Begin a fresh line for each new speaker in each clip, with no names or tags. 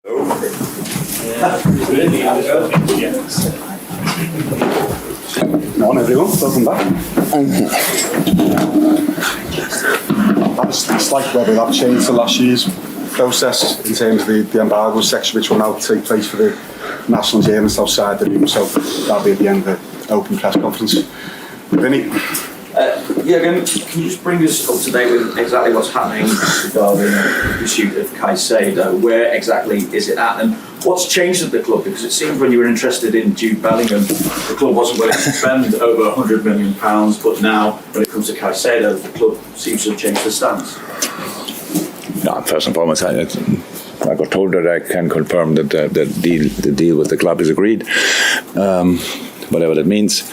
Morning everyone, welcome back. That's a slight whether that changed the last year's process in terms of the embargo section, which will now take place for the national journalists outside the room, so that'll be at the end of the open press conference. Vinny?
Jurgen, can you just bring us up to date with exactly what's happening regarding the pursuit of CAICEDO? Where exactly is it at, and what's changed at the club? Because it seemed when you were interested in Jude Bellingham, the club wasn't willing to spend over £100 million, but now, when it comes to CAICEDO, the club seems to have changed the stance.
No, first and foremost, I got told that I can confirm that the deal with the club is agreed. Whatever that means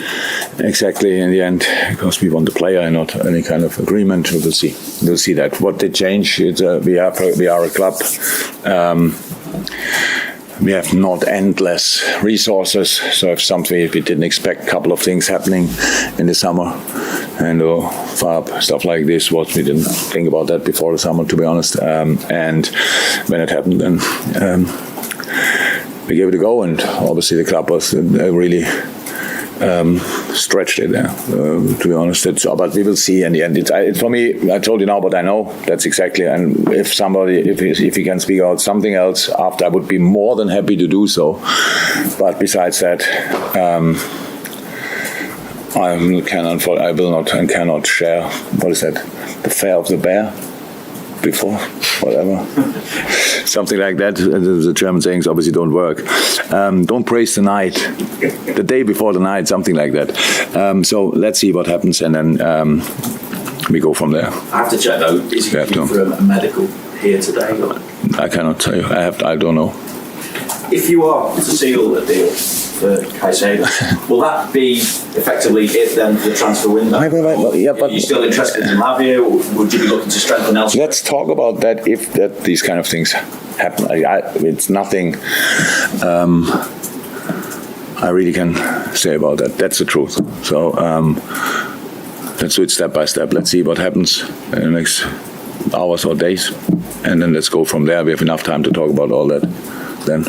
exactly in the end, because we want the player and not any kind of agreement. We will see. We'll see that. What did change? We are a club. We have not endless resources, so if we didn't expect a couple of things happening in the summer, and FAB, stuff like this, we didn't think about that before the summer, to be honest. And when it happened, then we gave it a go, and obviously the club was really stretched it there, to be honest. But we will see in the end. It's for me, I told you now what I know. That's exactly. And if he can speak out something else after, I would be more than happy to do so. But besides that, I will not and cannot share, what is that, the fare of the bear before, whatever. Something like that. The German sayings obviously don't work. Don't praise the night, the day before the night, something like that. So let's see what happens, and then we go from there.
I have to check though, is he due for a medical here today? Or?
I cannot tell you. I don't know.
If you are to seal a deal for CAICEDO, will that be effectively it then for the transfer window?
Yeah, but
are you still interested in Lavia, or would you be looking to strengthen elsewhere?
Let's talk about that if these kind of things happen. It's nothing I really can say about that. That's the truth. So let's do it step by step. Let's see what happens in the next hours or days, and then let's go from there. We have enough time to talk about all that then.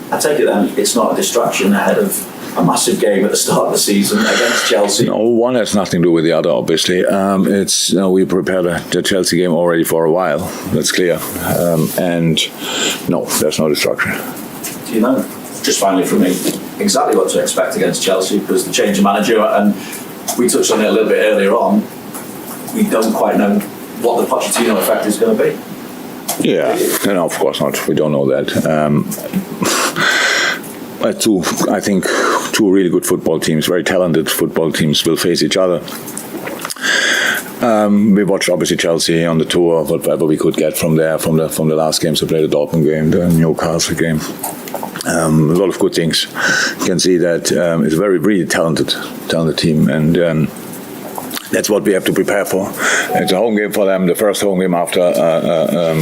I take it then it's not a distraction ahead of a massive game at the start of the season against Chelsea.
No, one has nothing to do with the other, obviously. We prepared the Chelsea game already for a while. That's clear. And no, there's no distraction.
Do you know, just finally from me, exactly what to expect against Chelsea? Because the change of manager, and we touched on it a little bit earlier on, we don't quite know what the Pochettino effect is going to be.
Yeah, no, of course not. We don't know that. I think two really good football teams, very talented football teams, will face each other. We watched obviously Chelsea on the tour, whatever we could get from there, from the last games. We played the Dortmund game, the Newcastle game. A lot of good things. You can see that it's a very really talented team, and that's what we have to prepare for. It's a home game for them, the first home game after a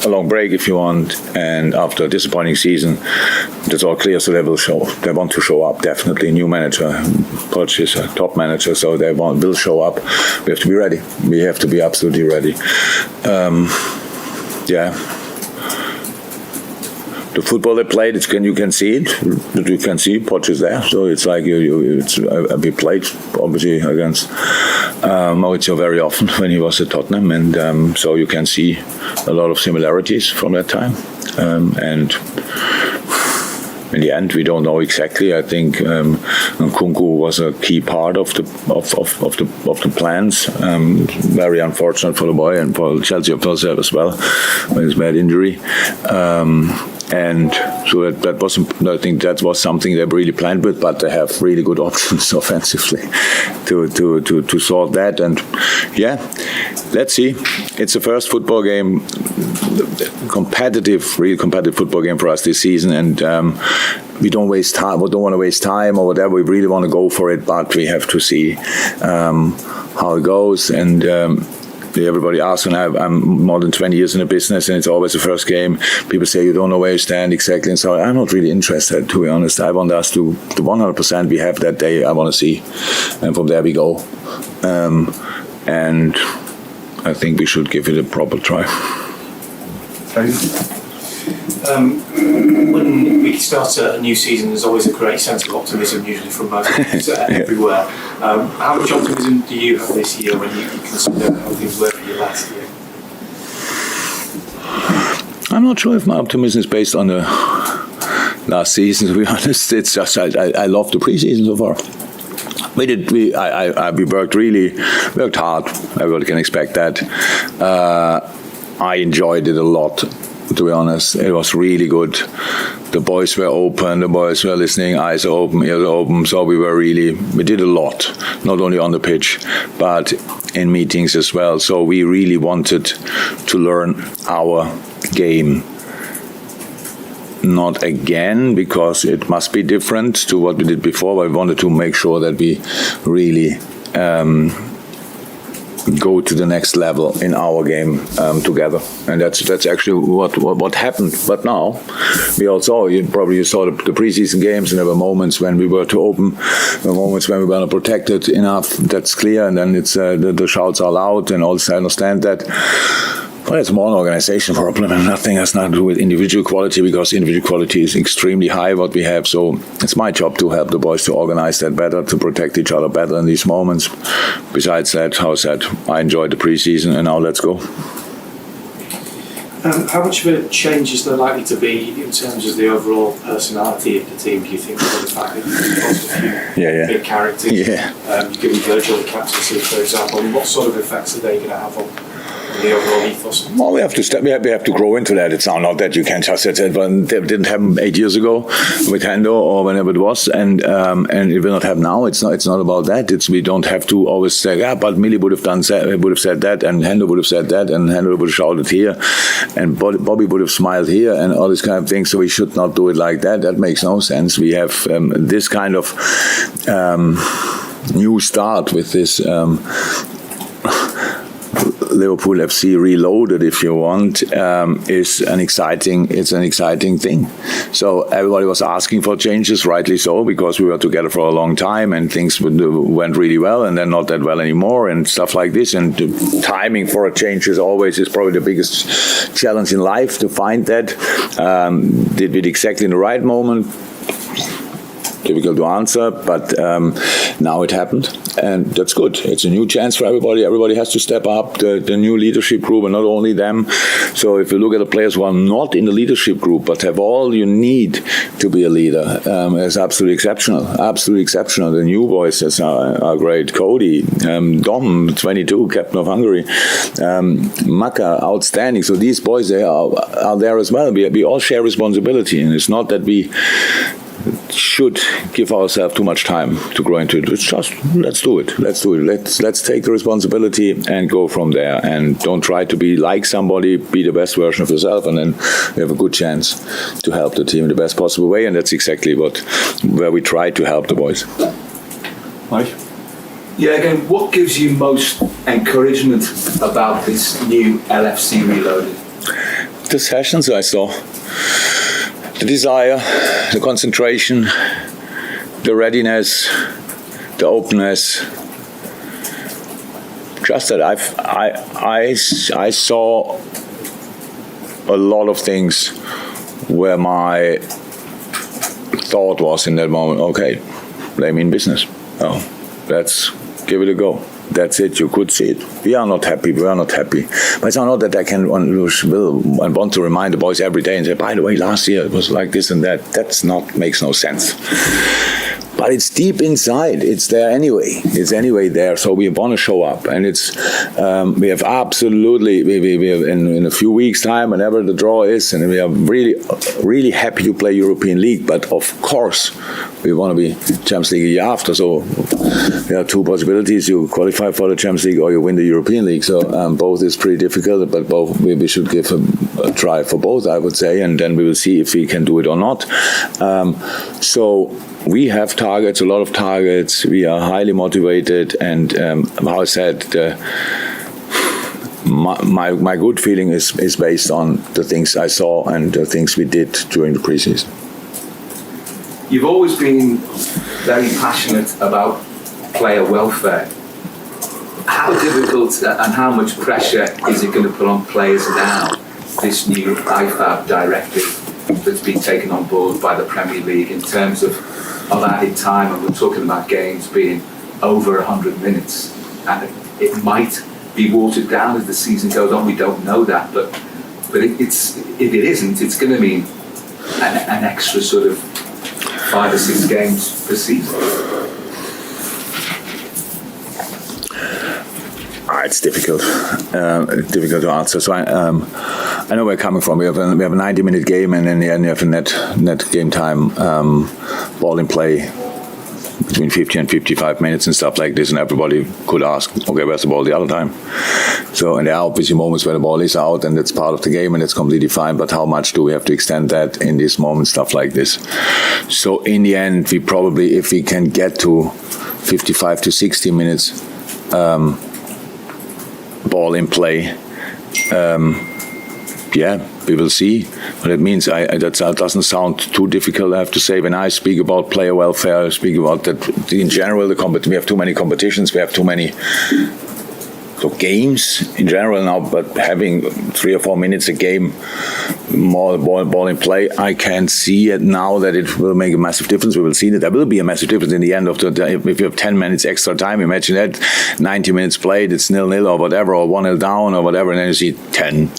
long break, if you want, and after a disappointing season. That's all clear, so they want to show up, definitely. New manager, Poch is a top manager, so they will show up. We have to be ready. We have to be absolutely ready. The football they played, you can see it. You can see Poch is there, so it's like we played obviously against Maurizio very often when he was at Tottenham, and so you can see a lot of similarities from that time. And in the end, we don't know exactly. I think Nkunku was a key part of the plans. Very unfortunate for the boy and for Chelsea as well, with his bad injury. And so that was, I think that was something they really planned with, but they have really good options offensively to sort that. And yeah, let's see. It's the first football game, really competitive football game for us this season, and we don't waste time. We don't want to waste time or whatever. We really want to go for it, but we have to see how it goes. And everybody asks, and I'm more than 20 years in the business, and it's always the first game. People say you don't know where you stand exactly, and so I'm not really interested, to be honest. I want us to 100% we have that day. I want to see, and from there we go. And I think we should give it a proper try.
When we start a new season, there's always a great sense of optimism, usually from most people everywhere. How much optimism do you have this year when you consider how things were for you last year?
I'm not sure if my optimism is based on the last season, to be honest. It's just I love the preseason so far. We worked hard. Everybody can expect that. I enjoyed it a lot, to be honest. It was really good. The boys were open, the boys were listening, eyes open, ears open. So we did a lot, not only on the pitch, but in meetings as well. So we really wanted to learn our game. Not again, because it must be different to what we did before, but we wanted to make sure that we really go to the next level in our game together, and that's actually what happened. But now we also, you saw the preseason games, and there were moments when we were too open, there were moments when we were not protected enough. That's clear, and then it's the shouts are loud, and also I understand that. Well, it's more an organization problem, and nothing has to do with individual quality, because individual quality is extremely high what we have. So it's my job to help the boys to organize that better, to protect each other better in these moments. Besides that, I enjoyed the preseason, and now let's go.
How much of a change is there likely to be in terms of the overall personality of the team, do you think, for the fact that you've lost a few big characters?
Yeah.
You've given Virgil the captaincy, for example. What sort of effects are they going to have on the overall ethos?
Well, we have to grow into that. It's not that you can just say it didn't happen 8 years ago with Hendo or whenever it was, and it will not happen now. It's not about that. We don't have to always say, but Millie would have said that, and Hendo would have said that, and Hendo would have shouted here, and Bobby would have smiled here, and all this kind of thing. So we should not do it like that. That makes no sense. We have this kind of new start with this. Liverpool FC Reloaded, if you want, is an exciting thing. So everybody was asking for changes, rightly so, because we were together for a long time and things went really well, and then not that well anymore, and stuff like this. And the timing for a change is probably the biggest challenge in life, to find that. Did it exactly in the right moment? Difficult to answer, but now it happened, and that's good. It's a new chance for everybody. Everybody has to step up, the new leadership group, and not only them. So if you look at the players who are not in the leadership group but have all you need to be a leader, it's absolutely exceptional. Absolutely exceptional. The new voices are great. Cody, Dom, 22, captain of Hungary, Maka, outstanding. So these boys, they are there as well. We all share responsibility, and it's not that we should give ourselves too much time to grow into it. It's just, let's do it. Let's take the responsibility and go from there, and don't try to be like somebody. Be the best version of yourself, and then we have a good chance to help the team in the best possible way, and that's exactly where we try to help the boys.
Mike?
Yeah, again, what gives you most encouragement about this new LFC Reloaded?
The sessions I saw. The desire, the concentration, the readiness, the openness. Just that I saw a lot of things where my thought was in that moment, okay, they mean business. Oh, let's give it a go. That's it. You could see it. We are not happy. But it's not that I can want to remind the boys every day and say, by the way, last year it was like this and that. Makes no sense. But it's deep inside. It's there anyway. It's anyway there. So we want to show up, and it's we have absolutely we have in a few weeks' time, whenever the draw is, and we are really happy to play European League. But of course, we want to be Champions League a year after. So there are two possibilities: you qualify for the Champions League or you win the European League. So both is pretty difficult, but both we should give a try for both, I would say, and then we will see if we can do it or not. So we have targets, a lot of targets. We are highly motivated, and how I said, my good feeling is based on the things I saw and the things we did during the preseason.
You've always been very passionate about player welfare. How difficult and how much pressure is it going to put on players now this new IFAB directive that's been taken on board by the Premier League in terms of added time, and we're talking about games being over 100 minutes, and it might be watered down as the season goes on. We don't know that, but if it isn't, it's going to mean an extra sort of 5 or 6 games per season.
It's difficult to answer. So I know where you're coming from. We have a 90-minute game, and in the end you have a net game time ball in play between 50 and 55 minutes and stuff like this, and everybody could ask, okay, where's the ball the other time? So, and there are obviously moments where the ball is out and it's part of the game and it's completely fine, but how much do we have to extend that in these moments, stuff like this? So in the end, we probably, if we can get to 55 to 60 minutes ball in play, we will see. But it means that doesn't sound too difficult, I have to say. When I speak about player welfare, I speak about that in general. We have too many competitions, we have too many games in general now, but having 3 or 4 minutes a game, more ball in play, I can see it now that it will make a massive difference. We will see that there will be a massive difference in the end of the day. If you have 10 minutes extra time, imagine that, 90 minutes played, it's 0-0 or whatever, or 1-0 down or whatever, and then you see 10.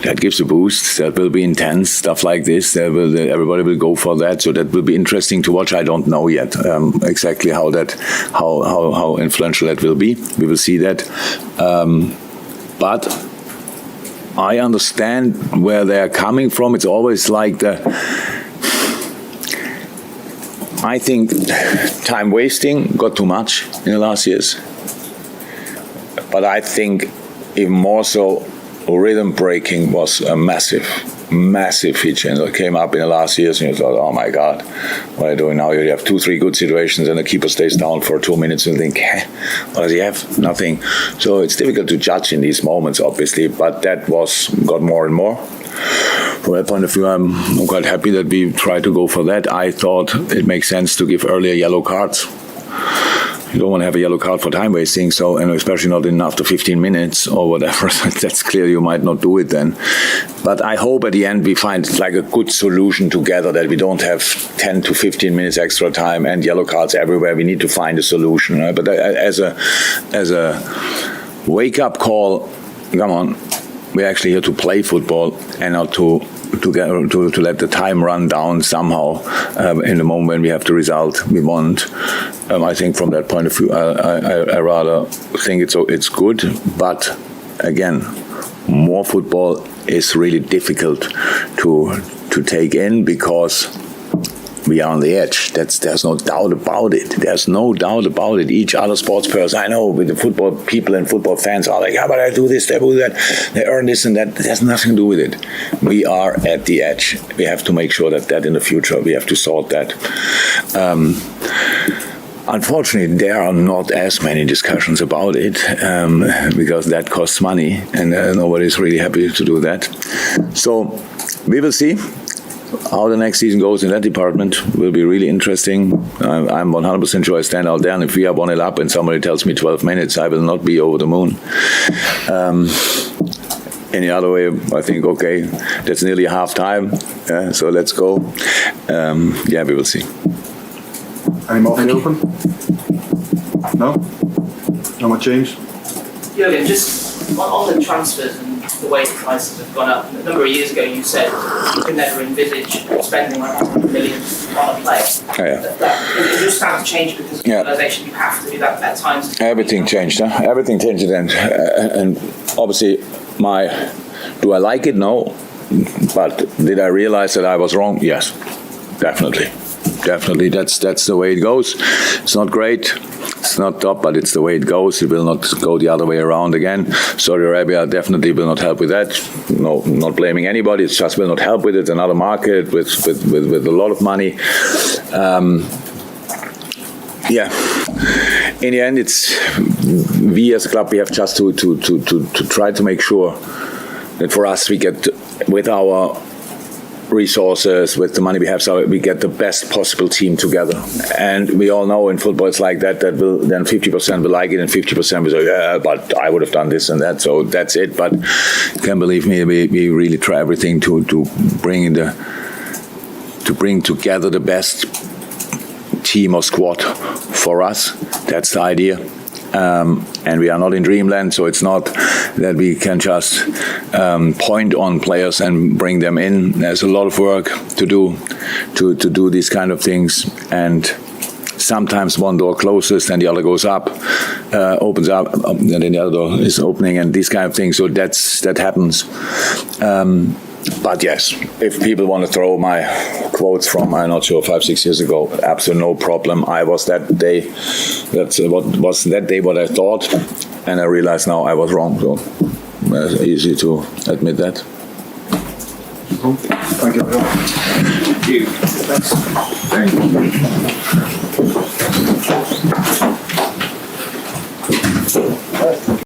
That gives a boost. That will be intense, stuff like this. Everybody will go for that. So that will be interesting to watch. I don't know yet exactly how influential that will be. We will see that. But I understand where they're coming from. It's always like I think time wasting got too much in the last years. But I think even more so, rhythm breaking was a massive feature that came up in the last years, and you thought, oh my God, what are you doing now? You have 2-3 good situations and the keeper stays down for 2 minutes and you think, what does he have? Nothing. So it's difficult to judge in these moments, obviously, but that got more and more. From that point of view, I'm quite happy that we tried to go for that. I thought it makes sense to give earlier yellow cards. You don't want to have a yellow card for time wasting, so, and especially not after 15 minutes or whatever. That's clear, you might not do it then. But I hope at the end we find like a good solution together, that we don't have 10 to 15 minutes extra time and yellow cards everywhere. We need to find a solution. Right? But as a wake-up call, come on, we're actually here to play football and not to let the time run down somehow in the moment when we have the result we want. I think from that point of view, I rather think it's good. But again, more football is really difficult to take in because we are on the edge. There's no doubt about it. There's no doubt about it. Each other sports person I know, with the football people and football fans, are like, but I do this, they do that, they earn this and that. It has nothing to do with it. We are at the edge. We have to make sure that in the future we have to sort that. Unfortunately, there are not as many discussions about it because that costs money, and nobody's really happy to do that. So we will see how the next season goes in that department. Will be really interesting. I'm 100% sure I stand out there, and if we are 1-0 up and somebody tells me 12 minutes, I will not be over the moon. Any other way, I think, okay, that's nearly half time, so let's go. We will see.
Any more for the open? No? No more change?
Jurgen, just on the transfers and the way the prices have gone up, a number of years ago you said you could never envisage spending like 100 million on a player. It just started to change because of the organisation. You have to do that at times.
Everything changed, huh? Everything changed, and obviously do I like it? No. But did I realize that I was wrong? Yes, definitely. Definitely, that's the way it goes. It's not great, it's not top, but it's the way it goes. It will not go the other way around again. Saudi Arabia definitely will not help with that. No, not blaming anybody. It just will not help with it. Another market with a lot of money. In the end, it's we as a club. We have just to try to make sure that for us we get with our resources, with the money we have, so we get the best possible team together. And we all know in football it's like that will then 50% will like it and 50% will say, yeah, but I would have done this and that. So that's it. But you can believe me, we really try everything to bring together the best team or squad for us. That's the idea. And we are not in dreamland, so it's not that we can just point on players and bring them in. There's a lot of work to do to do these kind of things, and sometimes one door closes and the other goes up, opens up, and then the other door is opening, and these kind of things. So that happens. But yes, if people want to throw my quotes from, I'm not sure, 5-6 years ago, absolutely no problem. I was that day, that's what was that day what I thought, and I realize now I was wrong. So it's easy to admit that.
Thank you.
Thank you. Thank you.